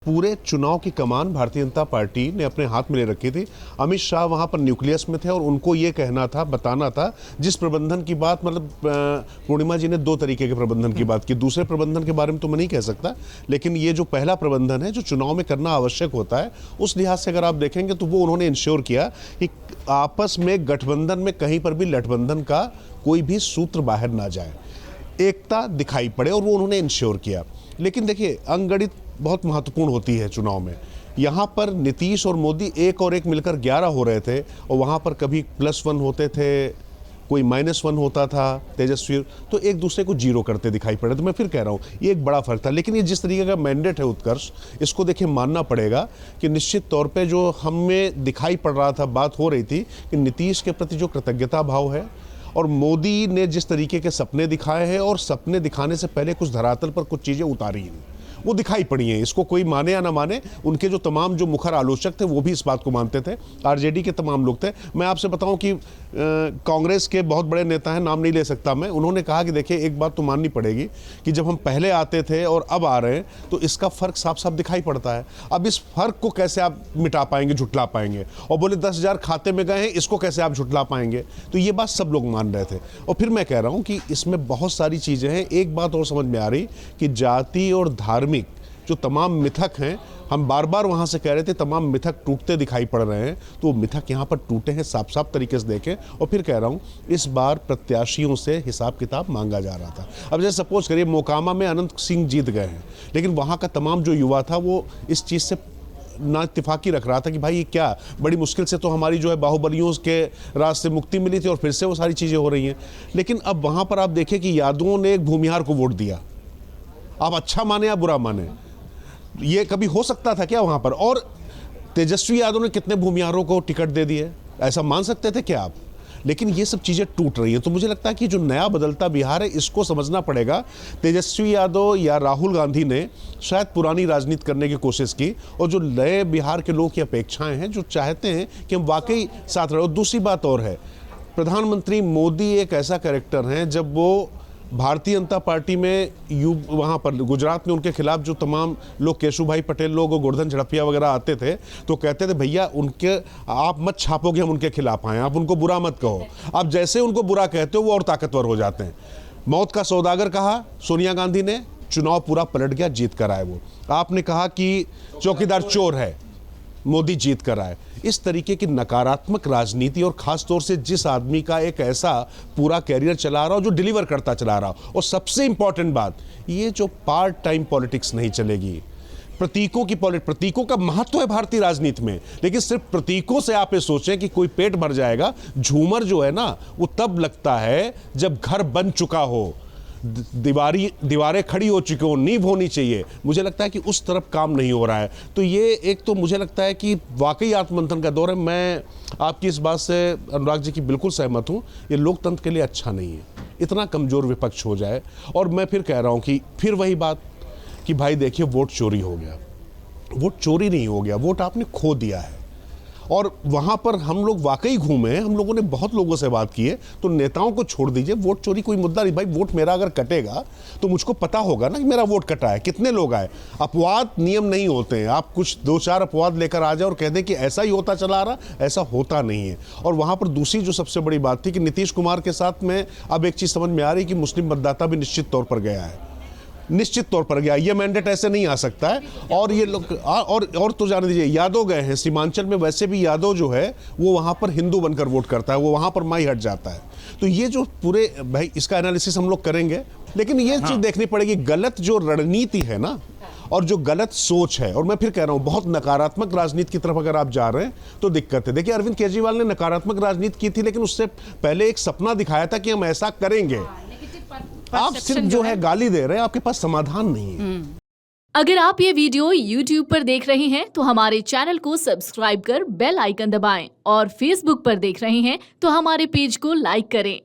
पूरे चुनाव की कमान भारतीय जनता पार्टी ने अपने हाथ में ले रखी थी। अमित शाह वहां पर न्यूक्लियस में थे और उनको ये कहना था, बताना था, जिस प्रबंधन की बात, मतलब पूर्णिमा जी ने दो तरीके के प्रबंधन की बात की। दूसरे प्रबंधन के बारे में तो मैं नहीं कह सकता, लेकिन ये जो पहला प्रबंधन है जो चुनाव में करना आवश्यक होता है, उस लिहाज से अगर आप देखेंगे तो वो उन्होंने इंश्योर किया कि आपस में गठबंधन में कहीं पर भी गठबंधन का कोई भी सूत्र बाहर ना जाए, एकता दिखाई पड़े, और वो उन्होंने इंश्योर किया। लेकिन देखिए, अंकगणित बहुत महत्वपूर्ण होती है चुनाव में। यहाँ पर नीतीश और मोदी एक और एक मिलकर 11 हो रहे थे, और वहाँ पर कभी +1 होते थे, कोई -1 होता था तेजस्वी, तो एक दूसरे को जीरो करते दिखाई पड़े। तो मैं फिर कह रहा हूँ, ये एक बड़ा फर्क था। लेकिन ये जिस तरीके का मैंडेट है उत्कर्ष, इसको देखिए मानना पड़ेगा कि निश्चित तौर पे जो हमें दिखाई पड़ रहा था, बात हो रही थी कि नीतीश के प्रति जो कृतज्ञता भाव है, और मोदी ने जिस तरीके के सपने दिखाए हैं, और सपने दिखाने से पहले कुछ धरातल पर कुछ चीज़ें उतारी हैं, वो दिखाई पड़ी हैं। इसको कोई माने या ना माने, उनके जो तमाम जो मुखर आलोचक थे वो भी इस बात को मानते थे, आरजेडी के तमाम लोग थे। मैं आपसे बताऊं कि कांग्रेस के बहुत बड़े नेता हैं, नाम नहीं ले सकता मैं, उन्होंने कहा कि देखिए, एक बात तो माननी पड़ेगी कि जब हम पहले आते थे और अब आ रहे हैं तो इसका फ़र्क साफ साफ दिखाई पड़ता है। अब इस फ़र्क को कैसे आप मिटा पाएंगे, झुटला पाएंगे? और बोले 10,000 खाते में गए हैं, इसको कैसे आप झुटला पाएंगे? तो ये बात सब लोग मान रहे थे। और फिर मैं कह रहा हूँ कि इसमें बहुत सारी चीज़ें हैं। एक बात और समझ में आ रही कि जाति और धार्मिक जो तमाम मिथक हैं, हम बार बार वहाँ से कह रहे थे, तमाम मिथक टूटते दिखाई पड़ रहे हैं, तो वो मिथक यहाँ पर टूटे हैं, साफ साफ तरीके से देखें। और फिर कह रहा हूँ, इस बार प्रत्याशियों से हिसाब किताब मांगा जा रहा था। अब जैसे सपोज करिए मोकामा में अनंत सिंह जीत गए हैं, लेकिन वहाँ का तमाम जो युवा था वो इस चीज़ से ना इत्तेफाकी रख रहा था कि भाई ये क्या, बड़ी मुश्किल से तो हमारी जो है बाहुबलियों के राज से मुक्ति मिली थी और फिर से वो सारी चीज़ें हो रही हैं। लेकिन अब वहाँ पर आप देखें कि यादवों ने एक भूमिहार को वोट दिया। आप अच्छा माने या बुरा माने, ये कभी हो सकता था क्या वहाँ पर? और तेजस्वी यादव ने कितने भूमिहारों को टिकट दे दिए, ऐसा मान सकते थे क्या आप? लेकिन ये सब चीज़ें टूट रही हैं। तो मुझे लगता है कि जो नया बदलता बिहार है, इसको समझना पड़ेगा। तेजस्वी यादव या राहुल गांधी ने शायद पुरानी राजनीति करने की कोशिश की, और जो नए बिहार के लोग की अपेक्षाएं हैं, जो चाहते हैं कि हम वाकई साथ रहे। और दूसरी बात और है, प्रधानमंत्री मोदी एक ऐसा कैरेक्टर हैं, जब वो भारतीय जनता पार्टी में वहाँ पर गुजरात में उनके खिलाफ जो तमाम लोग, केशुभाई पटेल लोग और गोवर्धन झड़पिया वगैरह आते थे, तो कहते थे भैया उनके आप मत छापो कि हम उनके खिलाफ आए, आप उनको बुरा मत कहो। आप जैसे उनको बुरा कहते हो वो और ताकतवर हो जाते हैं। मौत का सौदागर कहा सोनिया गांधी ने, चुनाव पूरा पलट गया, जीत कर आए वो। आपने कहा कि चौकीदार चोर है, मोदी जीत कर आए। इस तरीके की नकारात्मक राजनीति, और खास तौर से जिस आदमी का एक ऐसा पूरा कैरियर चला रहा हो, जो डिलीवर करता चला रहा हो, और सबसे इंपॉर्टेंट बात, ये जो पार्ट टाइम पॉलिटिक्स नहीं चलेगी, प्रतीकों की प्रतीकों का महत्व है भारतीय राजनीति में, लेकिन सिर्फ प्रतीकों से आप ये सोचें कि कोई पेट भर जाएगा। झूमर जो है ना, वो तब लगता है जब घर बन चुका हो, दीवारें खड़ी हो चुकी हो, नींव होनी चाहिए। मुझे लगता है कि उस तरफ काम नहीं हो रहा है। तो ये एक तो मुझे लगता है कि वाकई आत्ममंथन का दौर है। मैं आपकी इस बात से अनुराग जी की बिल्कुल सहमत हूँ, ये लोकतंत्र के लिए अच्छा नहीं है, इतना कमज़ोर विपक्ष हो जाए। और मैं फिर कह रहा हूँ कि फिर वही बात कि भाई देखिए, वोट चोरी हो गया। वोट चोरी नहीं हो गया, वोट आपने खो दिया है। और वहाँ पर हम लोग वाकई घूमे हैं, हम लोगों ने बहुत लोगों से बात की है। तो नेताओं को छोड़ दीजिए, वोट चोरी कोई मुद्दा नहीं। भाई वोट मेरा अगर कटेगा तो मुझको पता होगा ना कि मेरा वोट कटा है, कितने लोग आए। अपवाद नियम नहीं होते हैं। आप कुछ 2-4 अपवाद लेकर आ जाए और कह दें कि ऐसा ही होता चला आ रहा, ऐसा होता नहीं है। और वहाँ पर दूसरी जो सबसे बड़ी बात थी कि नीतीश कुमार के साथ में अब एक चीज़ समझ में आ रही कि मुस्लिम मतदाता भी निश्चित तौर पर गया है, निश्चित तौर पर गया। ये मैंडेट ऐसे नहीं आ सकता है। और ये लोग और तो जाने दीजिए, यादव गए हैं सीमांचल में, वैसे भी यादव जो है वो वहाँ पर हिंदू बनकर वोट करता है, वो वहाँ पर माई हट जाता है। तो ये जो पूरे, भाई इसका एनालिसिस हम लोग करेंगे, लेकिन ये चीज़ देखनी पड़ेगी, गलत जो रणनीति है ना, और जो गलत सोच है। और मैं फिर कह रहा हूँ, बहुत नकारात्मक राजनीति की तरफ अगर आप जा रहे हैं तो दिक्कत है। देखिए, अरविंद केजरीवाल ने नकारात्मक राजनीति की थी, लेकिन उससे पहले एक सपना दिखाया था कि हम ऐसा करेंगे। आप सिर्फ जो है गाली दे रहे हैं, आपके पास समाधान नहीं है। अगर आप ये वीडियो YouTube पर देख रहे हैं तो हमारे चैनल को सब्सक्राइब कर बेल आइकन दबाएं, और Facebook पर देख रहे हैं तो हमारे पेज को लाइक करें।